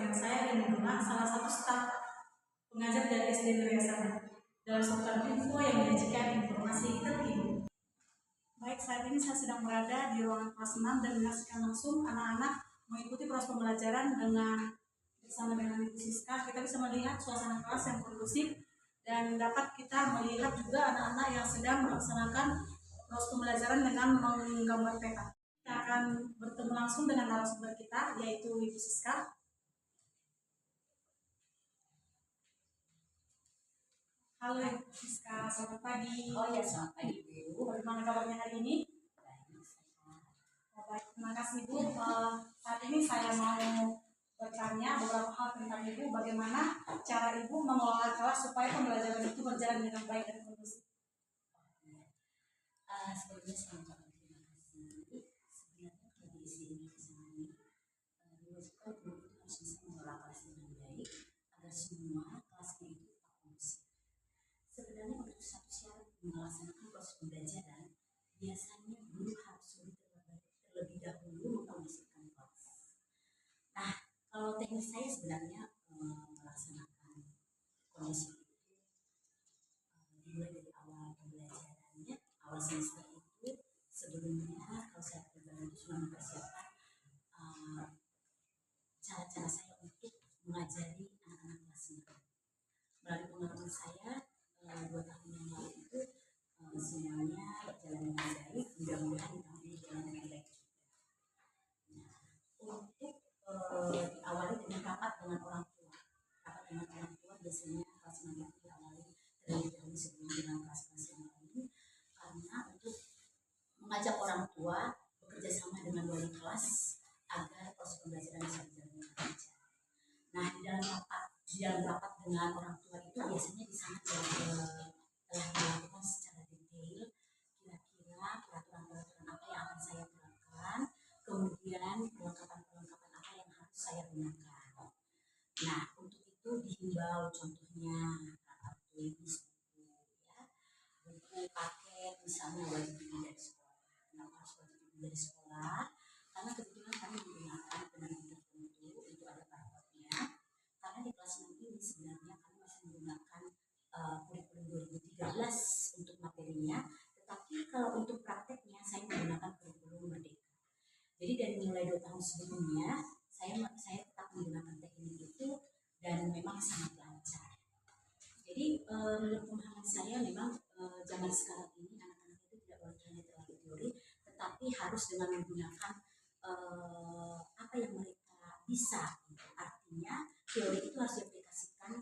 dengan saya dan Nurma, salah satu staf pengajar dari SD Nuryasana, dalam seputar info yang menyajikan informasi terkini. Baik, saat ini saya sedang berada di ruangan kelas 6 dan menyaksikan langsung anak-anak mengikuti proses pembelajaran bersama dengan Ibu Siska. Kita bisa melihat suasana kelas yang kondusif dan dapat kita melihat juga anak-anak yang sedang melaksanakan proses pembelajaran dengan menggambar peta. Kita akan bertemu langsung dengan narasumber kita, yaitu Ibu Siska. Halo Ibu Siska, selamat pagi. Oh ya, selamat pagi Bu. Bagaimana kabarnya hari ini? Baik, terima kasih Bu. Saat ini saya mau bertanya beberapa hal tentang Ibu. Bagaimana cara Ibu mengelola kelas supaya pembelajaran itu berjalan dengan baik dan kondusif? Sebelumnya saya mengucapkan terima kasih. Sebenarnya kalau di sini diwajibkan guru itu harus bisa mengelola kelas dengan baik agar semua kelasnya itu tetap kondusif. Sebenarnya untuk satu syarat melaksanakan proses pembelajaran, biasanya guru harus terlebih dahulu mengkondusifkan kelas. Nah, kalau teknik saya sebenarnya melaksanakan kondusif itu dimulai dari awal pembelajarannya, awal semester itu sebelumnya kalau saya pribadi itu sudah mempersiapkan cara-cara saya untuk mengajari anak-anak kelas 9. Melalui pengalaman saya 2 tahun yang lalu itu semuanya berjalan dengan baik, mudah-mudahan di tahun ini berjalan dengan baik juga. Nah, untuk diawali dengan rapat dengan orang tua. Rapat dengan orang tua biasanya kelas 9 itu diawali terlebih dahulu sebelum dengan kelas-kelas yang lain, karena untuk mengajak orang tua bekerja sama dengan wali kelas agar proses pembelajaran bisa berjalan dengan lancar. Nah, di dalam rapat dengan orang tua itu biasanya di sana telah dilakukan secara detail kira-kira peraturan-peraturan apa yang akan saya terapkan, kemudian perlengkapan-perlengkapan apa yang harus saya gunakan. Nah, untuk itu dihimbau contohnya alat tulis, buku paket misalnya wajib dibeli dari sekolah. Kenapa harus wajib dibeli dari sekolah? Karena kebetulan kami menggunakan pendidik tertentu, itu ada paragrafnya. Karena di kelas 6 ini sebenarnya kami masih menggunakan kurikulum 2013 untuk materinya, tetapi kalau untuk prakteknya saya menggunakan kurikulum Merdeka. Jadi dari mulai 2 tahun sebelumnya saya tetap menggunakan teknik itu dan memang sangat lancar. Jadi menurut pemahaman saya memang zaman sekarang ini anak-anak itu tidak boleh hanya terlalu teori, tetapi harus dengan menggunakan apa yang mereka bisa. Artinya teori itu harus diaplikasikan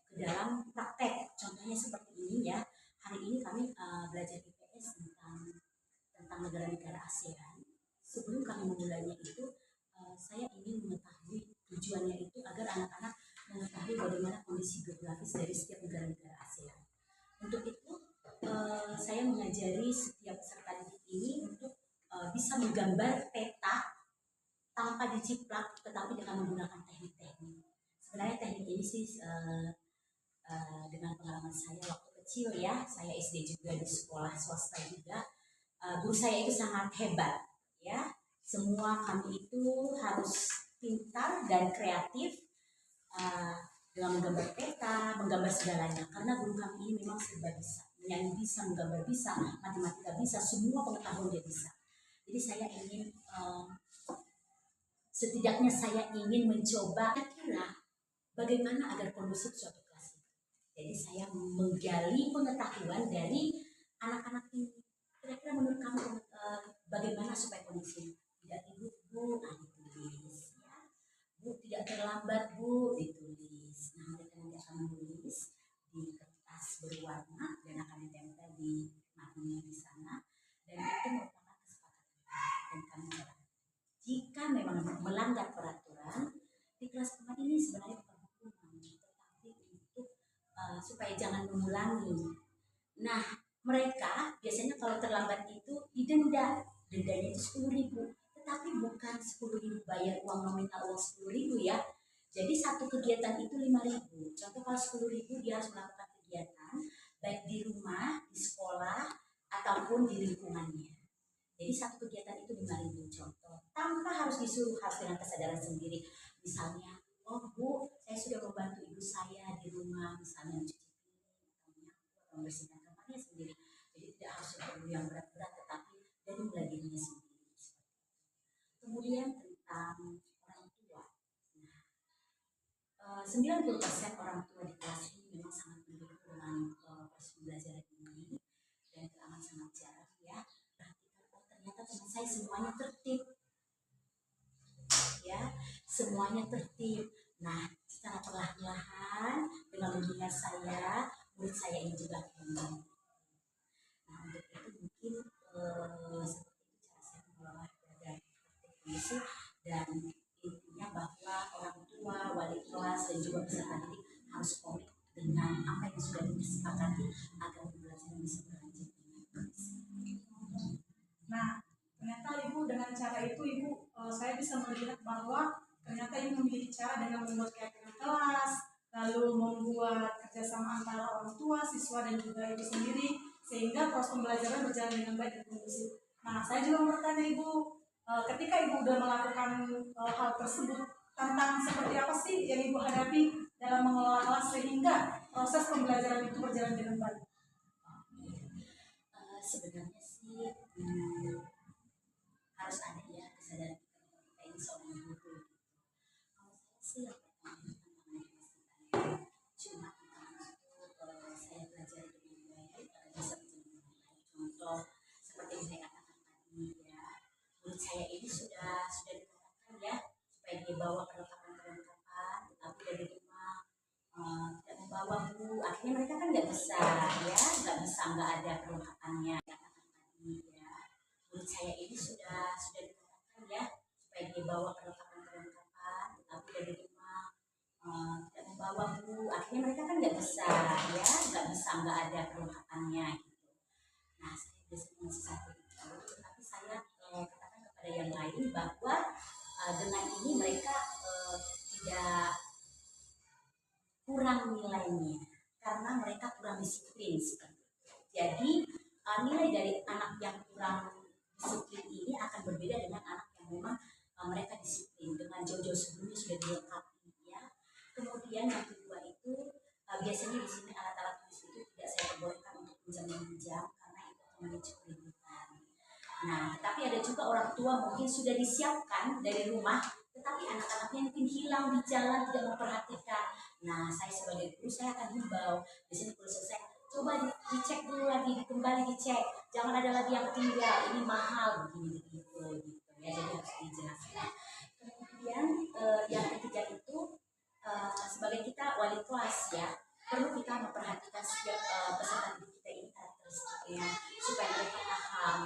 ke dalam praktek. Contohnya seperti ini ya. Hari ini kami belajar IPS tentang negara-negara ASEAN. Sebelum kami memulainya itu, saya ingin mengetahui tujuannya itu agar anak-anak mengetahui bagaimana kondisi geografis dari setiap negara-negara ASEAN. Untuk itu, saya mengajari setiap peserta didik ini untuk bisa menggambar peta tanpa diciplak, tetapi dengan menggunakan teknik-teknik. Sebenarnya teknik ini sih dengan pengalaman saya waktu kecil ya, saya SD juga di sekolah swasta juga, guru saya itu sangat hebat ya. Semua kami itu harus pintar dan kreatif dengan menggambar peta, menggambar segalanya. Karena guru kami ini memang serba bisa, menyanyi bisa, menggambar bisa, matematika bisa, semua pengetahuan dia bisa. Jadi saya ingin setidaknya saya ingin mencoba kira bagaimana agar kondusif suatu kelas. Jadi saya menggali pengetahuan dari anak-anak ini. Kira-kira menurut kamu bagaimana supaya kondusif? Tidak ribut Bu, ditulis ya. Bu, tidak terlambat Bu, ditulis. Nah, mereka nanti akan menulis di kertas berwarna dan akan ditempel di magnet di sana. Dan itu merupakan kesepakatan dan kami jalankan. Jika memang melanggar peraturan di kelas teman ini sebenarnya bukan hukuman, tetapi untuk supaya jangan mengulangi. Nah, mereka biasanya kalau terlambat itu didenda. Dendanya itu 10.000, tetapi bukan 10.000 bayar uang nominal uang 10.000 ya. Jadi satu kegiatan itu 5.000. Contoh kalau 10.000 dia harus melakukan kegiatan baik di rumah, di sekolah ataupun di lingkungannya. Jadi satu kegiatan itu 5.000 contoh, tanpa harus disuruh, harus dengan kesadaran sendiri. Misalnya, oh Bu, saya sudah membantu ibu saya di rumah, misalnya mencuci piring, atau menyapu, atau membersihkan kamarnya sendiri. Jadi tidak harus perlu yang berat-berat, tetapi dari mulai dirinya sendiri. Kemudian tentang orang tua. Nah, 90% orang tua di kelas ini memang sangat mendukung dengan proses pembelajaran ini, dan amat sangat jarang ya. Perhatikan, oh ternyata teman saya semuanya tertib, ya, semuanya tertib. Nah, secara perlahan-lahan dengan mendengar saya, murid saya ini juga ingin. Nah, untuk itu mungkin seperti itu cara saya mengelola dari kondisi, dan intinya bahwa orang tua, wali kelas, dan juga peserta didik harus komit dengan apa yang sudah disepakati agar pembelajaran bisa berlanjut dengan baik. Nah, ternyata Ibu dengan cara itu saya bisa melihat bahwa ternyata Ibu memiliki cara dengan membuat kegiatan kelas, lalu membuat kerjasama antara orang tua, siswa, dan juga Ibu sendiri, sehingga proses pembelajaran berjalan dengan baik dan kondusif. Nah, saya juga mau bertanya Ibu, ketika Ibu sudah melakukan hal tersebut, tantangan seperti apa sih yang Ibu hadapi dalam mengelola kelas sehingga proses pembelajaran itu berjalan dengan baik? Sebenarnya sih harus ada ya kesadaran kita ini seorang guru. Kalau saya sih yang pertama tantangannya pasti ada. Cuma tantangan itu saya belajar dengan baik agar bisa menjadi lebih baik. Contoh seperti yang saya katakan tadi ya, murid saya ini sudah dikatakan ya supaya dia bawa perlengkapan, tetapi dari rumah tidak membawa Bu. Akhirnya mereka kan nggak bisa ya, nggak ada perlengkapannya. Katakan tadi ya, murid saya ini sudah dikatakan ya supaya dia bawa perlengkapan, tetapi dari rumah tidak membawa Bu. Akhirnya mereka kan nggak bisa ya, nggak ada perlengkapannya gitu. Nah, saya biasanya masih satu itu, tetapi saya katakan kepada yang lain bahwa dengan ini mereka tidak kurang nilainya karena mereka kurang disiplin seperti itu. Jadi nilai dari anak yang kurang disiplin ini akan berbeda dengan anak yang memang mereka disiplin dengan jauh-jauh sebelumnya sudah dilengkapi ya. Kemudian yang kedua itu biasanya di sini alat-alat tulis itu tidak saya perbolehkan untuk pinjam karena itu akan memicu keributan. Nah, tetapi ada juga orang tua mungkin sudah disiapkan dari rumah, tetapi anak-anaknya mungkin hilang di jalan, tidak memperhatikan. Nah, saya sebagai guru saya akan himbau di sini kalau selesai coba dicek dulu lagi, kembali dicek, jangan ada lagi yang tinggal, ini mahal begini begitu gitu ya, jadi harus dijelaskan. Kemudian yang ketiga itu sebagai kita wali kelas ya, perlu kita memperhatikan setiap peserta didik kita ini karakteristiknya supaya mereka paham,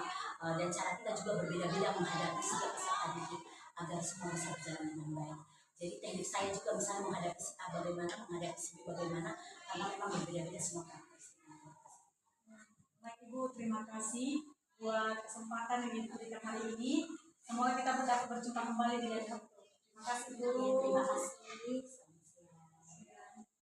dan cara kita juga berbeda-beda menghadapi setiap peserta didik agar semua bisa berjalan dengan baik. Jadi teknik saya juga misalnya menghadapi si A bagaimana, menghadapi si B bagaimana, karena memang berbeda-beda semua karakteristiknya. Baik Ibu, terima kasih buat kesempatan yang diberikan hari ini. Semoga kita dapat berjumpa kembali di lain waktu. Terima kasih Bu. Terima kasih.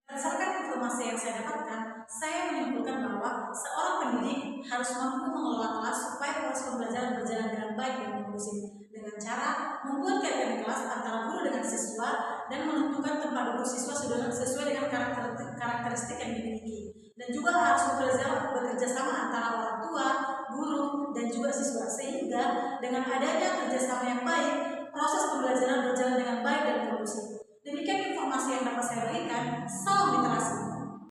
Berdasarkan informasi yang saya dapatkan, saya menyimpulkan bahwa seorang pendidik harus mampu mengelola kelas supaya proses pembelajaran berjalan dengan baik dan kondusif dengan cara membuat kegiatan kelas antara guru dengan siswa dan menentukan tempat duduk siswa sesuai dengan karakteristik yang dimiliki, dan juga harus bekerja sama antara orang tua, guru, dan juga siswa sehingga dengan adanya kerjasama yang baik proses pembelajaran berjalan dengan baik dan kondusif. Demikian informasi yang dapat saya berikan. Salam literasi.